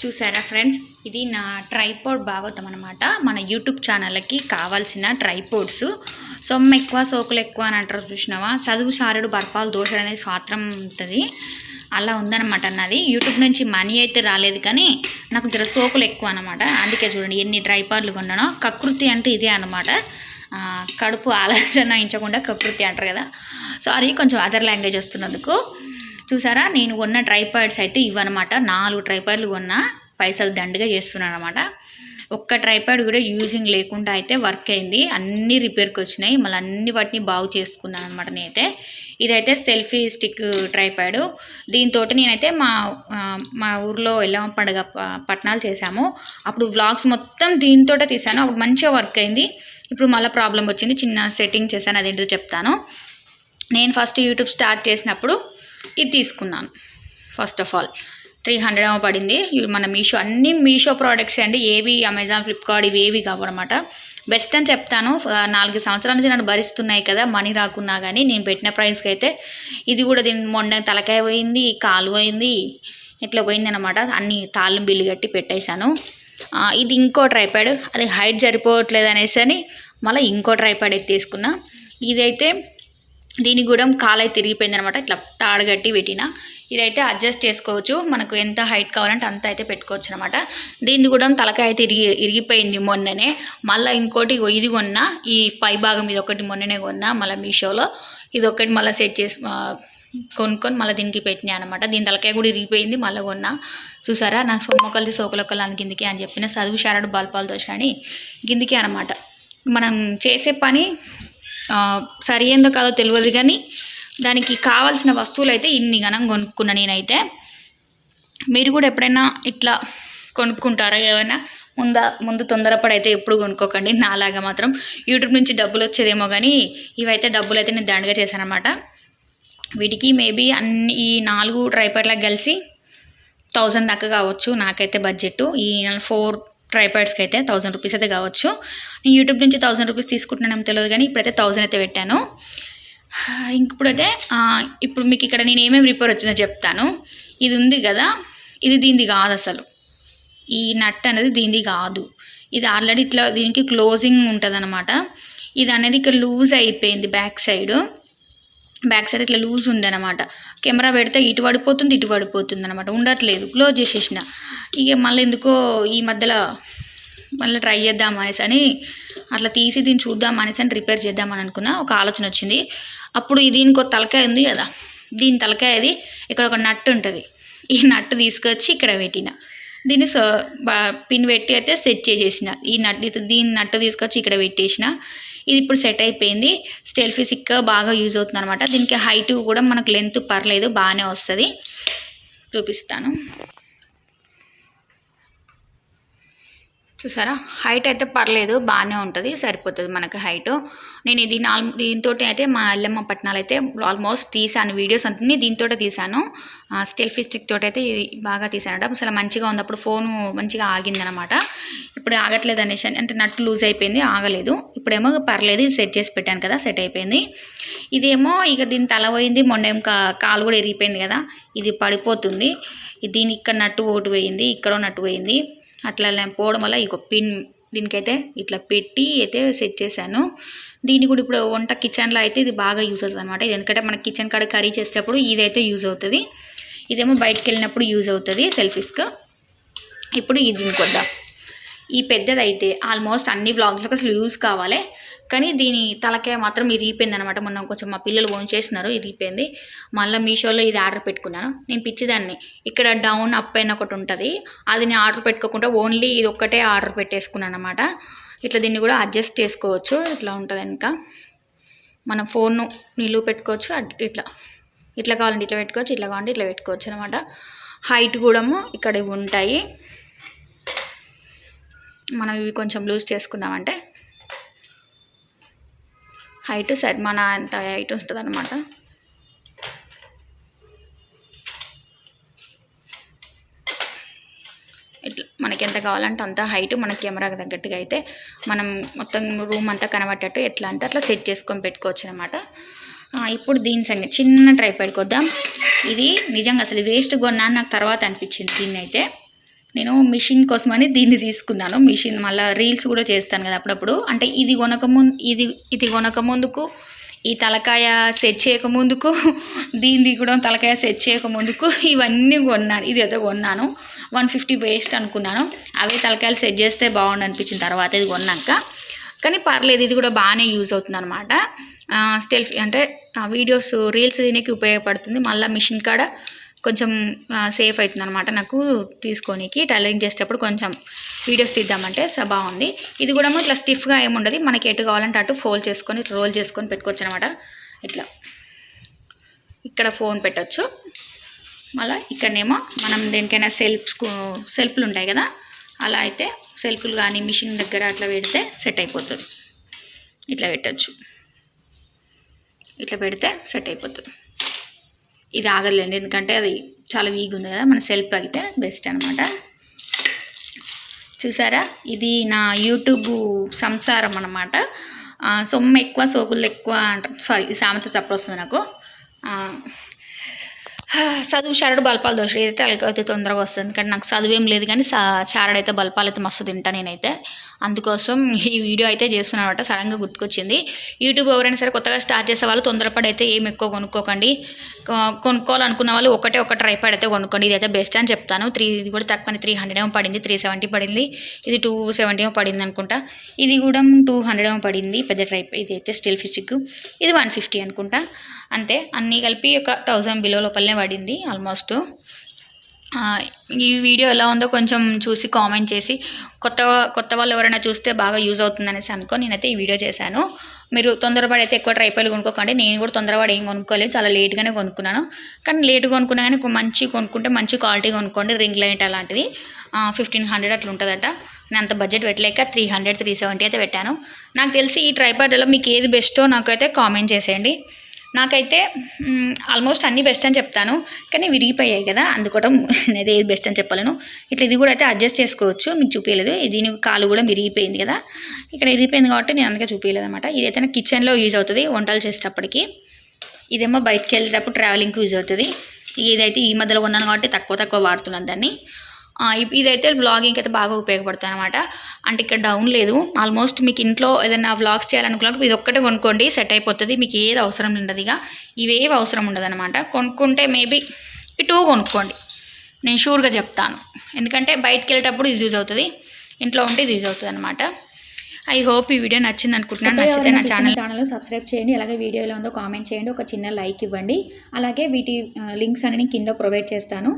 చూసారా ఫ్రెండ్స్, ఇది నా ట్రైపోడ్ భాగవతం అనమాట. మన యూట్యూబ్ ఛానల్కి కావాల్సిన ట్రైపోడ్స్. సొమ్ము ఎక్కువ సోకులు ఎక్కువ అని అంటారు చూసినావా, చదువు సారుడు బర్పాలు దోషుడు అనేది స్వాత్రం ఉంటుంది. అలా ఉందన్నమాట. నాది యూట్యూబ్ నుంచి మనీ అయితే రాలేదు, కానీ నాకు జర సోకులు ఎక్కువ అనమాట. అందుకే చూడండి ఎన్ని ట్రైపాడ్లు కొన్నానో. కకృతి అంటే ఇదే అనమాట, కడుపు ఆలోచన కకృతి అంటారు కదా. సారీ, కొంచెం అదర్ లాంగ్వేజ్ వస్తున్నందుకు. చూసారా, నేను కొన్న ట్రైపాడ్స్ అయితే ఇవన్నమాట. 4 ట్రైపాడ్లు కొన్నా, పైసలు దండగా చేస్తున్నాను అనమాట. ఒక్క ట్రైపాడ్ కూడా యూజింగ్ లేకుండా అయితే వర్క్ అయింది. అన్నీ రిపేర్కి వచ్చినాయి, మళ్ళీ అన్ని వాటిని బాగు చేసుకున్నాను అనమాట నేనైతే. ఇదైతే సెల్ఫీ స్టిక్ ట్రైపాడ్. దీంతో నేనైతే మా ఊర్లో ఎల్లమ్మ పండుగ పట్నాలు చేశాము. అప్పుడు వ్లాగ్స్ మొత్తం దీంతో తీసాను. అప్పుడు మంచిగా వర్క్ అయింది. ఇప్పుడు మళ్ళీ ప్రాబ్లం వచ్చింది, చిన్న సెట్టింగ్ చేశాను, అదేంటో చెప్తాను. నేను ఫస్ట్ యూట్యూబ్ స్టార్ట్ చేసినప్పుడు ఇది తీసుకున్నాను. ఫస్ట్ ఆఫ్ ఆల్ 300 ఏమో పడింది. మన అన్ని మీషో ప్రోడక్ట్స్ అండి, ఏవి అమెజాన్, ఫ్లిప్కార్ట్ ఇవి ఏవి కావన్నమాట. బెస్ట్ అని చెప్తాను. 4 సంవత్సరాల నుంచి నన్ను భరిస్తున్నాయి కదా, మనీ రాకున్నా కానీ నేను పెట్టిన ప్రైస్కి అయితే. ఇది కూడా దీని మొన్న తలకాయ పోయింది, కాలు పోయింది, ఇట్లా పోయింది అనమాట. అన్ని తాళ్ళం బిల్లు కట్టి పెట్టేశాను. ఇది ఇంకో ట్రైపాడ్, అది హైట్ సరిపోవట్లేదు అనేసి అని మళ్ళీ ఇంకో ట్రైపాడ్ అయితే తీసుకున్నా. ఇదైతే దీనికి కూడా కాలైతే తిరిగిపోయింది అనమాట. ఇట్లా తాడు కట్టి పెట్టిన. ఇదైతే అడ్జస్ట్ చేసుకోవచ్చు, మనకు ఎంత హైట్ కావాలంటే అంత అయితే పెట్టుకోవచ్చు అనమాట. దీన్ని కూడా తలకాయ అయితే ఇరిగిపోయింది మొన్ననే. మళ్ళీ ఇంకోటి ఇది కొన్నా, ఈ పై భాగం ఇది ఒకటి మొన్ననే కొన్నా మళ్ళీ మీషోలో. ఇది ఒకటి మళ్ళీ సెట్ చేసి కొనుక్కొని మళ్ళీ దీనికి పెట్టినా అనమాట. దీని తలకాయ కూడా ఇరిగిపోయింది, మళ్ళీ కొన్నా. చూసారా, నాకు సొమ్మొక్కలది సోకలొక్కలు అని కిందికి అని చెప్పిన, చదువు షారడు బల్పాలు దోష అని కిందికి అనమాట. మనం చేసే పని సరి ఏందో కాదో తెలియదు, కానీ దానికి కావాల్సిన వస్తువులు అయితే ఇన్ని గణం కొనుక్కున్నా నేనైతే. మీరు కూడా ఎప్పుడైనా ఇట్లా కొనుక్కుంటారా? ఏమైనా ముందు తొందరపడి అయితే ఎప్పుడు కొనుక్కోకండి. నాలాగా మాత్రం యూట్యూబ్ నుంచి డబ్బులు వచ్చేదేమో, కానీ ఇవైతే డబ్బులు అయితే నేను దండగా చేశాను అనమాట. వీటికి మేబీ ఈ 4 ట్రైపాడ్లకు కలిసి 1000 దాకా కావచ్చు నాకైతే బడ్జెట్. ఈ 4 ట్రైపాడ్స్కి అయితే 1000 రూపీస్ అయితే కావచ్చు. నేను యూట్యూబ్ నుంచి 1000 రూపీస్ తీసుకుంటున్నానేమో తెలియదు, కానీ ఇప్పుడైతే 1000 అయితే పెట్టాను. ఇప్పుడు మీకు ఇక్కడ నేను ఏమేమి రిపేర్ వచ్చిందో చెప్తాను. ఇది ఉంది కదా, ఇది దీనిది కాదు అసలు. ఈ నట్ అనేది దీనిది కాదు. ఇది ఆల్రెడీ ఇట్లా దీనికి క్లోజింగ్ ఉంటుంది అనమాట. ఇది అనేది ఇక్కడ లూజ్ అయిపోయింది. బ్యాక్ సైడ్ ఇట్లా లూజ్ ఉందన్నమాట. కెమెరా పెడితే ఇటు పడిపోతుంది అనమాట, ఉండట్లేదు. క్లోజ్ చేసేసిన. ఇక మళ్ళీ ఎందుకో ఈ మధ్యలో మళ్ళీ ట్రై చేద్దాం అనేసి అని అట్లా తీసి దీన్ని చూద్దాం అనేసి అని రిపేర్ చేద్దామని అనుకున్నా. ఒక ఆలోచన వచ్చింది. అప్పుడు దీనికి ఒక తలకాయ ఉంది కదా, దీని తలకాయది ఇక్కడ ఒక నట్టు ఉంటుంది. ఈ నట్టు తీసుకొచ్చి ఇక్కడ పెట్టిన, దీన్ని పిన్ పెట్టి అయితే సెట్ చేసేసిన. దీని నట్టు తీసుకొచ్చి ఇక్కడ పెట్టేసిన. ఇది ఇప్పుడు సెట్ అయిపోయింది. సెల్ఫీ స్టిక్ బాగా యూజ్ అవుతుంది అనమాట. దీనికి హైట్ కూడా మనకు లెంత్ పర్లేదు, బాగానే వస్తుంది. చూపిస్తాను. చూసారా, హైట్ అయితే పర్లేదు, బాగానే ఉంటుంది, సరిపోతుంది మనకి హైటు. నేను దీంతో అయితే మా ఎల్లమ్మ పట్నాలు అయితే ఆల్మోస్ట్ తీసాను. వీడియోస్ అన్నీ దీంతో తీసాను. సెల్ఫీ స్టిక్ తోటి అయితే బాగా తీసానట. అసలు మంచిగా ఉంది. అప్పుడు ఫోను మంచిగా ఆగిందనమాట. ఇప్పుడు ఆగట్లేదు అనేసి, అంటే నట్టు లూజ్ అయిపోయింది, ఆగలేదు. ఇప్పుడేమో పర్లేదు, ఇది సెట్ చేసి పెట్టాను కదా, సెట్ అయిపోయింది. ఇదేమో ఇక దీని తల పోయింది, మొన్న ఏం కాలు కూడా ఇరిగిపోయింది కదా, ఇది పడిపోతుంది. దీని ఇక్కడ నట్టు ఒకటి పోయింది, ఇక్కడ నట్టు పోయింది. అట్లా పోవడం వల్ల ఇక పిన్ దీనికైతే ఇట్లా పెట్టి అయితే సెట్ చేశాను. దీన్ని కూడా ఇప్పుడు వంట కిచెన్లో అయితే ఇది బాగా యూజ్ అవుతుంది అనమాట. ఇది ఎందుకంటే మనకి కిచెన్ కాడ కర్రీ చేసేటప్పుడు ఇదైతే యూజ్ అవుతుంది. ఇదేమో బయటకు వెళ్ళినప్పుడు యూజ్ అవుతుంది సెల్ఫీస్కి. ఇప్పుడు ఇది ఇంకొద్దాం. ఈ పెద్దదైతే ఆల్మోస్ట్ అన్ని వ్లాగ్స్లకు అసలు యూజ్ కావాలి, కానీ దీని తలకాయ మాత్రం ఇరిగిపోయింది అనమాట. మొన్న కొంచెం మా పిల్లలు ఫోన్ చేసినారు, ఇరిగిపోయింది. మళ్ళీ మీషోలో ఇది ఆర్డర్ పెట్టుకున్నాను. నేను పిచ్చిదాన్ని, ఇక్కడ డౌన్ అప్ అయిన ఒకటి ఉంటుంది, అది నేను ఆర్డర్ పెట్టుకోకుండా ఓన్లీ ఇది ఒక్కటే ఆర్డర్ పెట్టేసుకున్నాను అనమాట. ఇట్లా దీన్ని కూడా అడ్జస్ట్ చేసుకోవచ్చు. ఇట్లా ఉంటుంది వెనుక, మన ఫోన్ను నిలువ పెట్టుకోవచ్చు. ఇట్లా కావాలంటే ఇట్లా పెట్టుకోవచ్చు, ఇట్లా కావాలంటే ఇట్లా పెట్టుకోవచ్చు అనమాట. హైట్ కూడా ఇక్కడ ఇవి ఉంటాయి. మనం ఇవి కొంచెం లూజ్ చేసుకుందామంటే హైట్ సరి మన అంత హైట్ ఉంటుంది అనమాట. ఇట్లా మనకి ఎంత కావాలంటే అంత హైట్ మన కెమెరాకి తగ్గట్టుగా అయితే మనం మొత్తం రూమ్ అంతా కనబట్టేట్టు ఎట్లా అంటే అట్లా సెట్ చేసుకొని పెట్టుకోవచ్చు అనమాట. ఇప్పుడు దీని సంగతి చిన్న ట్రైపాడ్కి వద్దాం. ఇది నిజంగా అసలు వేస్ట్ కొన్నా నాకు తర్వాత అనిపించింది. దీన్ని అయితే నేను మిషన్ కోసమని దీన్ని తీసుకున్నాను. మిషన్ మళ్ళీ రీల్స్ కూడా చేస్తాను కదా అప్పుడప్పుడు. అంటే ఇది కొనకముందుకు ఈ తలకాయ సెట్ చేయకముందుకు దీనిది కూడా తలకాయ సెట్ చేయకముందుకు ఇవన్నీ కొన్నాను. ఇది అయితే కొన్నాను 150 వేస్ట్ అనుకున్నాను. అవే తలకాయలు సెట్ చేస్తే బాగుండు అనిపించిన తర్వాత ఇది కొన్నాక. కానీ పర్లేదు, ఇది కూడా బాగానే యూజ్ అవుతుంది అనమాట. సెల్ఫీ అంటే వీడియోస్ రీల్స్ దీనికి ఉపయోగపడుతుంది. మళ్ళీ మిషన్ కాడ కొంచెం సేఫ్ అవుతుంది అనమాట నాకు తీసుకోనికి. టైలరింగ్ చేసేటప్పుడు కొంచెం వీడియోస్ తీద్దామంటే బాగుంది. ఇది కూడా ఇట్లా స్టిఫ్గా ఏముండదు, మనకి ఎటు కావాలంటే అటు ఫోల్డ్ చేసుకొని రోల్ చేసుకొని పెట్టుకోవచ్చు అనమాట. ఇట్లా ఇక్కడ ఫోన్ పెట్టచ్చు. మళ్ళీ ఇక్కడనేమో మనం దేనికైనా సెల్ఫ్లు ఉంటాయి కదా, అలా అయితే సెల్ఫ్లు కానీ మిషన్ దగ్గర అట్లా పెడితే సెట్ అయిపోతుంది. ఇట్లా పెట్టచ్చు, ఇట్లా పెడితే సెట్ అయిపోతుంది. ఇది ఆగలేదు ఎందుకంటే అది చాలా వీక్ ఉంది కదా, మన సెల్ఫ్ అయితే బెస్ట్ అనమాట. చూసారా, ఇది నా యూట్యూబ్ సంసారం అనమాట. సొమ్ము ఎక్కువ సోకులు ఎక్కువ అంటారు, సారీ సామెత తప్పు వస్తుంది నాకు. చదువు చారడు బల్పాలు దోశ ఏదైతే అలకైతే తొందరగా వస్తుంది. కానీ నాకు చదువు ఏం లేదు, కానీ చారడైతే బల్పాలు అయితే మస్తు తింటా నేనైతే. అందుకోసం ఈ వీడియో అయితే చేస్తున్నాను అనమాట. సడన్గా గుర్తుకొచ్చింది. యూట్యూబ్ ఎవరైనా సరే కొత్తగా స్టార్ట్ చేసే వాళ్ళు తొందరపడి అయితే ఏం ఎక్కువ కొనుక్కోకండి. కొనుక్కోవాలనుకున్న వాళ్ళు ఒక ట్రైపాడ్ అయితే కొనుక్కోండి. ఇది అయితే బెస్ట్ అని చెప్తాను. ఇది కూడా తక్కువ 300 ఏమో పడింది, 370 పడింది. ఇది 270 ఏమో పడింది అనుకుంటా. ఇది కూడా 200 ఏమో పడింది పెద్ద ట్రైప్. ఇది అయితే స్టిల్ ఫిస్టిక్, ఇది 150 అనుకుంటా. అంతే, అన్నీ కలిపి ఒక 1000 బిలో లోపలనే పడింది ఆల్మోస్ట్. ఈ వీడియో ఎలా ఉందో కొంచెం చూసి కామెంట్ చేసి, కొత్త వాళ్ళు ఎవరైనా చూస్తే బాగా యూజ్ అవుతుంది అనేసి నేనైతే ఈ వీడియో చేశాను. మీరు తొందరపడి అయితే ఎక్కువ ట్రైపాడ్లు కొనుక్కోకండి. నేను కూడా తొందరపడి ఏం కొనుక్కోలేదు, చాలా లేట్గానే కొనుక్కున్నాను. కానీ లేట్గా కొనుక్కున్నా కానీ మంచి కొనుక్కుంటే మంచి క్వాలిటీ కొనుక్కోండి. రింగ్ లైట్ అలాంటిది 1500 అట్లా ఉంటుందట. నేను అంత బడ్జెట్ పెట్టలేక 300 370 అయితే పెట్టాను. నాకు తెలిసి ఈ ట్రైపాడ్లలో మీకు ఏది బెస్టో నాకైతే కామెంట్ చేసేయండి. నాకైతే ఆల్మోస్ట్ అన్నీ బెస్ట్ అని చెప్తాను, కానీ విరిగిపోయాయి కదా, అందుకోవడం నేనైతే ఏది బెస్ట్ అని చెప్పలేను. ఇట్లా ఇది కూడా అయితే అడ్జస్ట్ చేసుకోవచ్చు, మీకు చూపించలేదు. దీని కాలు కూడా విరిగిపోయింది కదా, ఇక్కడ విరిగిపోయింది కాబట్టి నేను అందుకే చూపించలేదు అనమాట. ఇదైతే నాకు కిచెన్లో యూజ్ అవుతుంది వంటలు చేసేటప్పటికి. ఇదేమో బయటకు వెళ్ళేటప్పుడు ట్రావెలింగ్కి యూజ్ అవుతుంది. ఇదైతే ఈ మధ్యలో కొన్నాను కాబట్టి తక్కువ వాడుతున్నాను దాన్ని. ఇదైతే వ్లాగింగ్కి అయితే బాగా ఉపయోగపడుతుంది అనమాట. అంటే ఇక్కడ డౌన్ లేదు. ఆల్మోస్ట్ మీకు ఇంట్లో ఏదైనా వ్లాగ్స్ చేయాలనుకున్నప్పుడు ఇది ఒక్కటే కొనుక్కోండి, సెట్ అయిపోతుంది. మీకు ఏది అవసరం ఉండదు, ఇక ఇవేవి అవసరం ఉండదు అనమాట. కొనుక్కుంటే మేబీ ఈ 2 కొనుక్కోండి, నేను షూర్గా చెప్తాను. ఎందుకంటే బయటకు వెళ్ళేటప్పుడు ఇది యూజ్ అవుతుంది, ఇంట్లో ఉంటే ఇది యూజ్ అవుతుంది అనమాట. ఐ హోప్ ఈ వీడియో నచ్చింది అనుకుంటున్నాను. నచ్చితే నా ఛానల్ సబ్స్క్రైబ్ చేయండి. అలాగే వీడియో ఎలా ఉందో కామెంట్ చేయండి, ఒక చిన్న లైక్ ఇవ్వండి. అలాగే వీటి లింక్స్ అన్ని కింద ప్రొవైడ్ చేస్తాను.